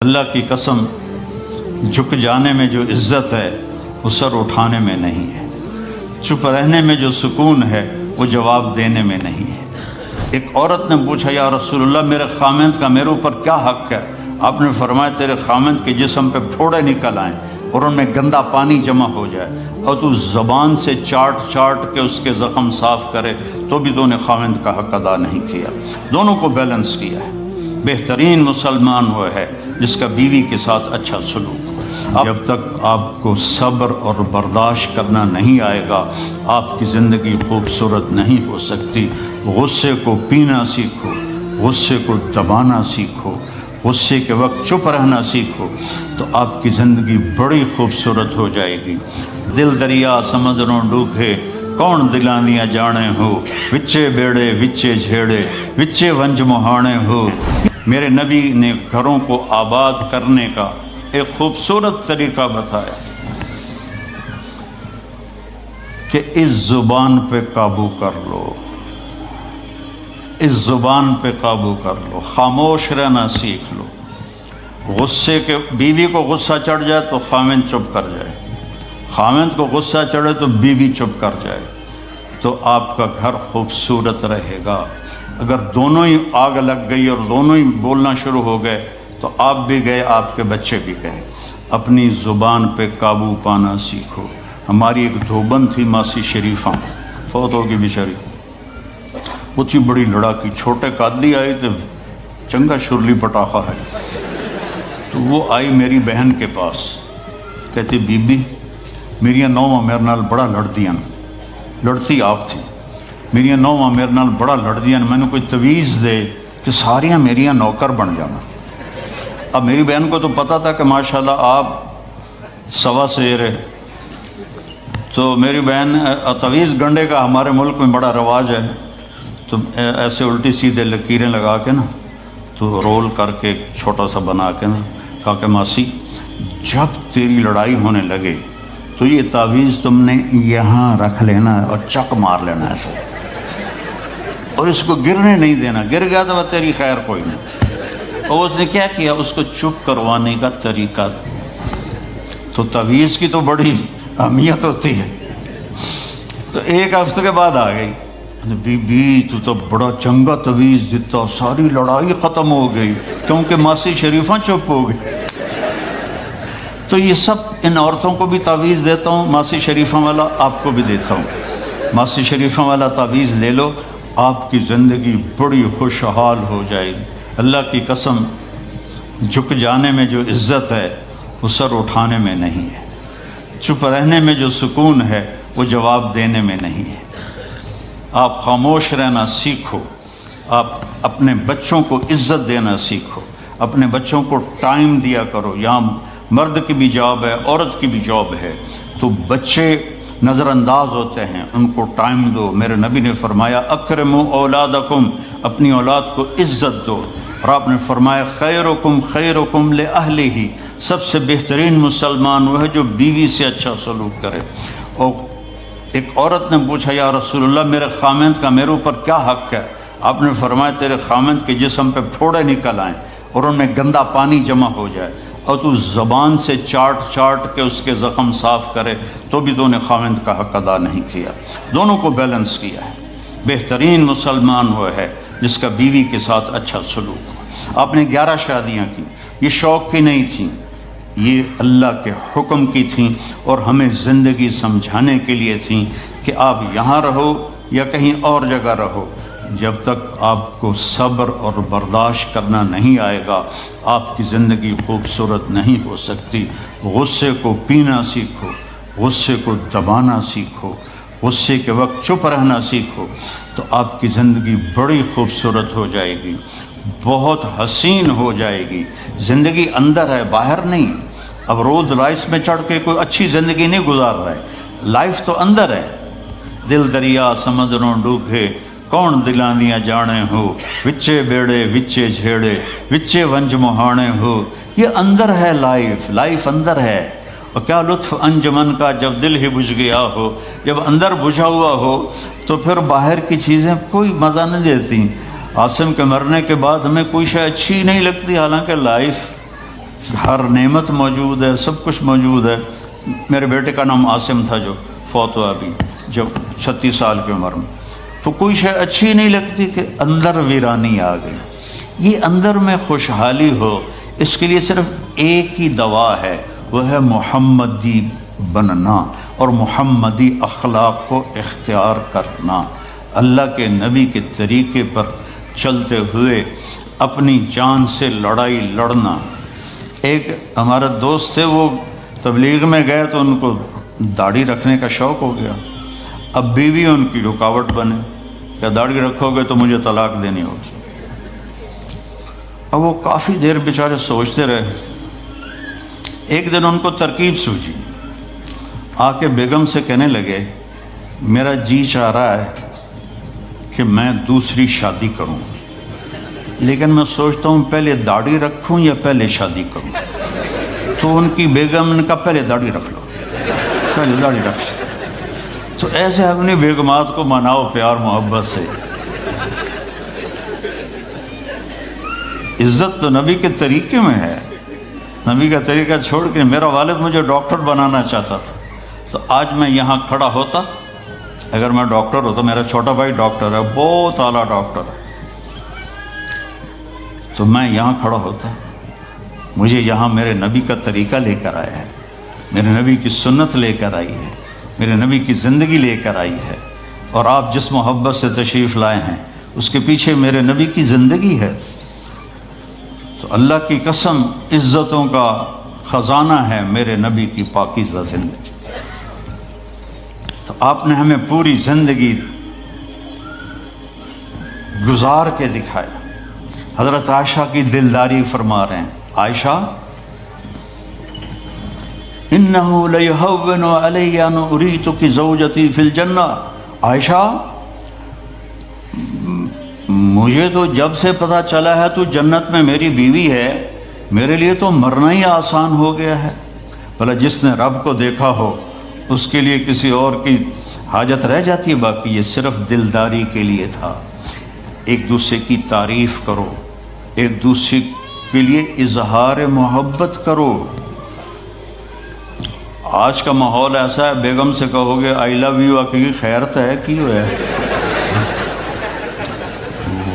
اللہ کی قسم، جھک جانے میں جو عزت ہے وہ سر اٹھانے میں نہیں ہے، چپ رہنے میں جو سکون ہے وہ جواب دینے میں نہیں ہے۔ ایک عورت نے پوچھا، یا رسول اللہ میرے خامند کا میرے اوپر کیا حق ہے؟ آپ نے فرمایا تیرے خامند کے جسم پہ پھوڑے نکل آئیں اور ان میں گندا پانی جمع ہو جائے اور تو زبان سے چاٹ کے اس کے زخم صاف کرے تو بھی تو نے خامند کا حق ادا نہیں کیا۔ دونوں کو بیلنس کیا ہے۔ بہترین مسلمان وہ ہے جس کا بیوی کے ساتھ اچھا سلوک ہو۔ جب تک آپ کو صبر اور برداشت کرنا نہیں آئے گا آپ کی زندگی خوبصورت نہیں ہو سکتی۔ غصے کو پینا سیکھو، غصے کو دبانا سیکھو، غصے کے وقت چپ رہنا سیکھو تو آپ کی زندگی بڑی خوبصورت ہو جائے گی۔ دل دریا سمندروں ڈوبے کون دلاندیاں جانے ہو، وچے بیڑے وچے جھیڑے وچے ونج مہانے ہو۔ میرے نبی نے گھروں کو آباد کرنے کا ایک خوبصورت طریقہ بتایا کہ اس زبان پہ قابو کر لو، اس زبان پہ قابو کر لو، خاموش رہنا سیکھ لو۔ غصے کے بیوی کو غصہ چڑھ جائے تو خامند چپ کر جائے، خامند کو غصہ چڑھے تو بیوی چپ کر جائے تو آپ کا گھر خوبصورت رہے گا۔ اگر دونوں ہی آگ لگ گئی اور دونوں ہی بولنا شروع ہو گئے تو آپ بھی گئے، آپ کے بچے بھی گئے۔ اپنی زبان پہ قابو پانا سیکھو۔ ہماری ایک دھوبن تھی ماسی شریفہ، فوت ہوگی بیچاری، وہ تھی بڑی لڑاکی، چھوٹے قادی آئے تھے، چنگا شرلی پٹاخہ ہے، تو وہ آئی میری بہن کے پاس، کہتی بی بی میریاں نوواں میرے نال بڑا لڑدیاں، لڑتی آپ تھی، میریاں نوواں میرے نال بڑا لڑدیاں، میں نے کوئی تویز دے کہ ساریاں میریاں نوکر بن جانا۔ اب میری بہن کو تو پتہ تھا کہ ماشاءاللہ آپ سوا سیر ہے، تو میری بہن تویز گنڈے کا ہمارے ملک میں بڑا رواج ہے، تو ایسے الٹی سیدھے لکیریں لگا کے نا تو رول کر کے چھوٹا سا بنا کے نا کہا کہ ماسی جب تیری لڑائی ہونے لگے تو یہ تعویذ تم نے یہاں رکھ لینا اور چک مار لینا ایسے، اور اس کو گرنے نہیں دینا، گر گیا تو وہ تیری خیر کوئی نہیں۔ اور اس نے کیا کیا، اس کو چپ کروانے کا طریقہ، تو تعویذ کی تو بڑی اہمیت ہوتی ہے۔ تو ایک ہفتے کے بعد آ گئی، بی بی تو بڑا چنگا تعویذ دیتا، ساری لڑائی ختم ہو گئی کیونکہ ماسی شریفہ چپ ہو گئی۔ تو یہ سب ان عورتوں کو بھی تعویذ دیتا ہوں، ماسی شریفہ والا آپ کو بھی دیتا ہوں۔ ماسی شریفہ والا تعویذ لے لو، آپ کی زندگی بڑی خوشحال ہو جائے گی۔ اللہ کی قسم، جھک جانے میں جو عزت ہے وہ سر اٹھانے میں نہیں ہے، چپ رہنے میں جو سکون ہے وہ جواب دینے میں نہیں ہے۔ آپ خاموش رہنا سیکھو، آپ اپنے بچوں کو عزت دینا سیکھو، اپنے بچوں کو ٹائم دیا کرو۔ یہاں مرد کی بھی جاب ہے، عورت کی بھی جاب ہے، تو بچے نظر انداز ہوتے ہیں، ان کو ٹائم دو۔ میرے نبی نے فرمایا اکرموا اولادکم، اپنی اولاد کو عزت دو، اور آپ نے فرمایا خیرکم خیرکم لأہلہ، سب سے بہترین مسلمان وہ ہے جو بیوی سے اچھا سلوک کرے۔ اور ایک عورت نے پوچھا، یا رسول اللہ میرے خامند کا میرے اوپر کیا حق ہے؟ آپ نے فرمایا تیرے خامند کے جسم پہ پھوڑے نکل آئیں اور ان میں گندا پانی جمع ہو جائے اور تو زبان سے چاٹ کے اس کے زخم صاف کرے تو بھی تو نے خامند کا حق ادا نہیں کیا۔ دونوں کو بیلنس کیا ہے۔ بہترین مسلمان وہ ہے جس کا بیوی کے ساتھ اچھا سلوک ہو۔ آپ نے 11 شادیاں کی، یہ شوق کی نہیں تھیں، یہ اللہ کے حکم کی تھیں اور ہمیں زندگی سمجھانے کے لیے تھیں کہ آپ یہاں رہو یا کہیں اور جگہ رہو، جب تک آپ کو صبر اور برداشت کرنا نہیں آئے گا آپ کی زندگی خوبصورت نہیں ہو سکتی۔ غصے کو پینا سیکھو، غصے کو دبانا سیکھو، غصے کے وقت چپ رہنا سیکھو تو آپ کی زندگی بڑی خوبصورت ہو جائے گی، بہت حسین ہو جائے گی۔ زندگی اندر ہے، باہر نہیں۔ اب رولز رائس میں چڑھ کے کوئی اچھی زندگی نہیں گزار رہا ہے، لائف تو اندر ہے۔ دل دریا سمندروں ڈوبے کون دلاندیاں جانے ہو، وچے بیڑے وچے جھیڑے وچے ونج مہانے ہو۔ یہ اندر ہے، لائف اندر ہے۔ اور کیا لطف انجمن کا جب دل ہی بجھ گیا ہو، جب اندر بجھا ہوا ہو تو پھر باہر کی چیزیں کوئی مزہ نہیں دیتی۔ عاصم کے مرنے کے بعد ہمیں کوئی شے اچھی نہیں لگتی، حالانکہ لائف ہر نعمت موجود ہے، سب کچھ موجود ہے۔ میرے بیٹے کا نام عاصم تھا جو فوت ہوا ابھی جب 36 سال کی عمر میں، تو کوئی شے اچھی نہیں لگتی کہ اندر ویرانی آ گئی۔ یہ اندر میں خوشحالی ہو، اس کے لیے صرف ایک ہی دوا ہے، وہ ہے محمدی بننا اور محمدی اخلاق کو اختیار کرنا، اللہ کے نبی کے طریقے پر چلتے ہوئے اپنی جان سے لڑائی لڑنا۔ ایک ہمارا دوست تھے، وہ تبلیغ میں گئے تو ان کو داڑھی رکھنے کا شوق ہو گیا، اب بیوی ان کی رکاوٹ بنے کہ داڑھی رکھو گے تو مجھے طلاق دینی ہوگی۔ اب وہ کافی دیر بیچارے سوچتے رہے، ایک دن ان کو ترکیب سوچی، آ کے بیگم سے کہنے لگے میرا جی چاہ رہا ہے کہ میں دوسری شادی کروں، لیکن میں سوچتا ہوں پہلے داڑھی رکھوں یا پہلے شادی کروں۔ تو ان کی بیگم نے کہا پہلے داڑھی رکھ لو، پہلے داڑھی رکھ لو۔ تو ایسے اپنی بیگمات کو مناؤ پیار محبت سے۔ عزت تو نبی کے طریقے میں ہے، نبی کا طریقہ چھوڑ کے میرا والد مجھے ڈاکٹر بنانا چاہتا تھا، تو آج میں یہاں کھڑا ہوتا، اگر میں ڈاکٹر ہوتا، میرا چھوٹا بھائی ڈاکٹر ہے، بہت اعلیٰ ڈاکٹر ہے، تو میں یہاں کھڑا ہوتا۔ مجھے یہاں میرے نبی کا طریقہ لے کر آیا ہے، میرے نبی کی سنت لے کر آئی ہے، میرے نبی کی زندگی لے کر آئی ہے، اور آپ جس محبت سے تشریف لائے ہیں اس کے پیچھے میرے نبی کی زندگی ہے۔ تو اللہ کی قسم عزتوں کا خزانہ ہے میرے نبی کی پاکیزہ زندگی۔ تو آپ نے ہمیں پوری زندگی گزار کے دکھایا۔ حضرت عائشہ کی دلداری فرما رہے ہیں، عائشہ انہو لیہون علی ان اریتک زوجتی فی الجنہ، عائشہ مجھے تو جب سے پتہ چلا ہے تو جنت میں میری بیوی ہے، میرے لیے تو مرنا ہی آسان ہو گیا ہے۔ بھلا جس نے رب کو دیکھا ہو اس کے لیے کسی اور کی حاجت رہ جاتی ہے؟ باقی یہ صرف دلداری کے لیے تھا۔ ایک دوسرے کی تعریف کرو، ایک دوسرے کے لیے اظہار محبت کرو۔ آج کا ماحول ایسا ہے، بیگم سے کہو گے آئی لو یو، کی خیرت ہے کی ہے،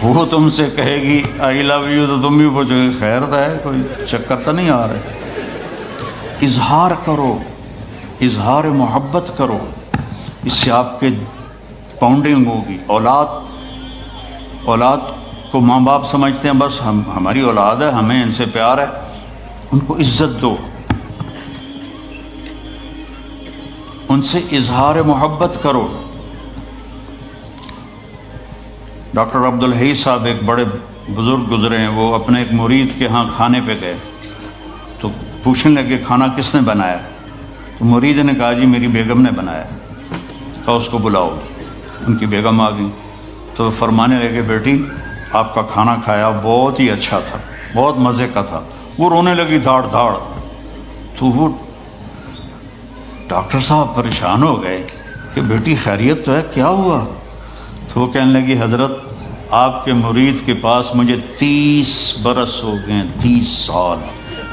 وہ تم سے کہے گی آئی لو یو تو تم بھی پوچھو گے خیرت ہے، کوئی چکر تو نہیں آ رہا۔ اظہار کرو، اظہار محبت کرو، اس سے آپ کے پاؤنڈنگ ہوگی۔ اولاد کو ماں باپ سمجھتے ہیں بس ہماری اولاد ہے، ہمیں ان سے پیار ہے، ان کو عزت دو، ان سے اظہار محبت کرو۔ ڈاکٹر عبدالحی صاحب ایک بڑے بزرگ گزرے ہیں، وہ اپنے ایک مرید کے ہاں کھانے پہ گئے تو پوچھنے لگے کھانا کس نے بنایا؟ تو مرید نے کہا جی میری بیگم نے بنایا۔ کہا اس کو بلاؤ۔ ان کی بیگم آ گئی تو فرمانے لگے بیٹی آپ کا کھانا کھایا بہت ہی اچھا تھا، بہت مزے کا تھا۔ وہ رونے لگی دھاڑ دھاڑ۔ تو وہ ڈاکٹر صاحب پریشان ہو گئے کہ بیٹی خیریت تو ہے، کیا ہوا؟ تو وہ کہنے لگی حضرت آپ کے مرید کے پاس مجھے 30 برس ہو گئے، 30 سال،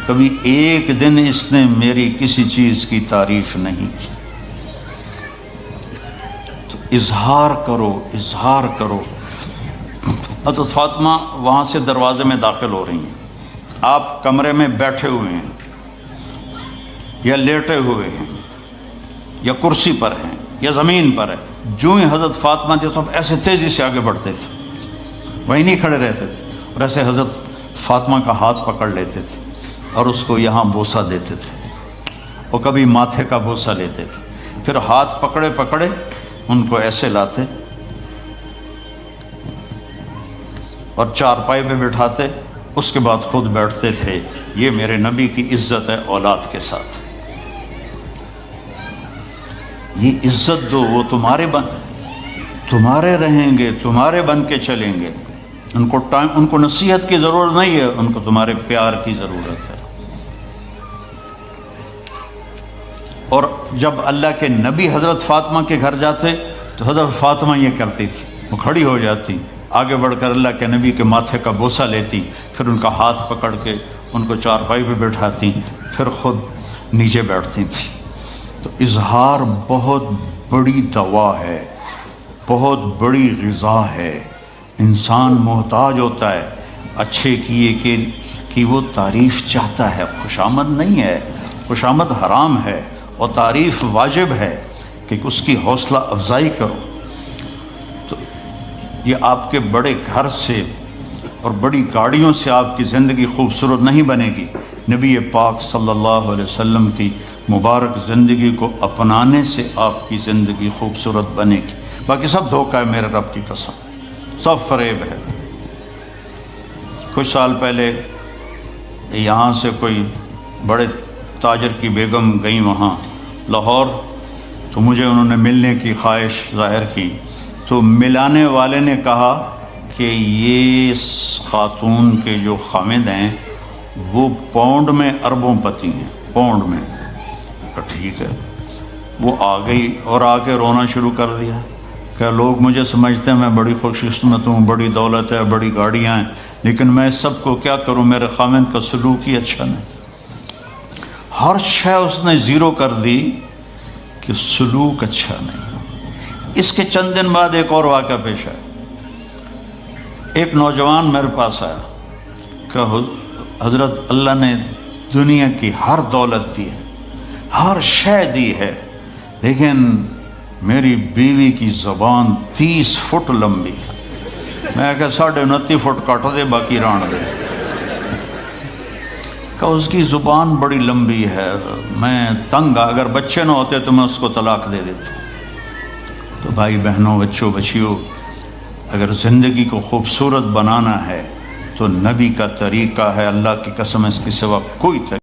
کبھی ایک دن اس نے میری کسی چیز کی تعریف نہیں کی۔ تو اظہار کرو، اظہار کرو۔ حضرت فاطمہ وہاں سے دروازے میں داخل ہو رہی ہیں، آپ کمرے میں بیٹھے ہوئے ہیں یا لیٹے ہوئے ہیں یا کرسی پر ہیں یا زمین پر ہے، جو ہی حضرت فاطمہ تھے تو ایسے تیزی سے آگے بڑھتے تھے، وہیں نہیں کھڑے رہتے تھے، اور ایسے حضرت فاطمہ کا ہاتھ پکڑ لیتے تھے اور اس کو یہاں بوسہ دیتے تھے، اور کبھی ماتھے کا بوسہ لیتے تھے، پھر ہاتھ پکڑے پکڑے ان کو ایسے لاتے اور چارپائی پہ بٹھاتے، اس کے بعد خود بیٹھتے تھے۔ یہ میرے نبی کی عزت ہے اولاد کے ساتھ۔ یہ عزت دو، وہ تمہارے رہیں گے، تمہارے بن کے چلیں گے۔ ان کو نصیحت کی ضرورت نہیں ہے، ان کو تمہارے پیار کی ضرورت ہے۔ اور جب اللہ کے نبی حضرت فاطمہ کے گھر جاتے تو حضرت فاطمہ یہ کرتی تھی، وہ کھڑی ہو جاتی، آگے بڑھ کر اللہ کے نبی کے ماتھے کا بوسہ لیتی، پھر ان کا ہاتھ پکڑ کے ان کو چارپائی پہ بٹھاتی پھر خود نیچے بیٹھتی تھیں۔ تو اظہار بہت بڑی دوا ہے، بہت بڑی غذا ہے۔ انسان محتاج ہوتا ہے اچھے کیے کہ وہ تعریف چاہتا ہے، خوشامد نہیں ہے، خوشامد حرام ہے، اور تعریف واجب ہے کہ اس کی حوصلہ افزائی کرو۔ تو یہ آپ کے بڑے گھر سے اور بڑی گاڑیوں سے آپ کی زندگی خوبصورت نہیں بنے گی، نبی پاک صلی اللہ علیہ وسلم کی مبارک زندگی کو اپنانے سے آپ کی زندگی خوبصورت بنے گی۔ باقی سب دھوکہ ہے، میرے رب کی قسم، سب فریب ہے۔ کچھ سال پہلے یہاں سے کوئی بڑے تاجر کی بیگم گئیں وہاں لاہور، تو مجھے انہوں نے ملنے کی خواہش ظاہر کی، تو ملانے والے نے کہا کہ یہ خاتون کے جو خامد ہیں وہ پاؤنڈ میں اربوں پتی ہیں، پاؤنڈ میں۔ ٹھیک ہے، وہ آ گئی اور آ کے رونا شروع کر دیا کہ لوگ مجھے سمجھتے ہیں میں بڑی خوش قسمت ہوں، بڑی دولت ہے، بڑی گاڑیاں ہیں، لیکن میں سب کو کیا کروں، میرے خامد کا سلوک ہی اچھا نہیں۔ ہر شے اس نے زیرو کر دی کہ سلوک اچھا نہیں۔ اس کے چند دن بعد ایک اور واقعہ پیش آیا۔ ایک نوجوان میرے پاس آیا کہ حضرت اللہ نے دنیا کی ہر دولت دی ہے، ہر شے دی ہے، لیکن میری بیوی کی زبان 30 فٹ لمبی، میں کہ 29.5 فٹ کاٹ دے باقی ران دے، کہ اس کی زبان بڑی لمبی ہے، میں تنگ، اگر بچے نہ ہوتے تو میں اس کو طلاق دے دیتا۔ تو بھائی بہنوں، بچوں بچیوں، اگر زندگی کو خوبصورت بنانا ہے تو نبی کا طریقہ ہے، اللہ کی قسم اس کے سوا کوئی طریقہ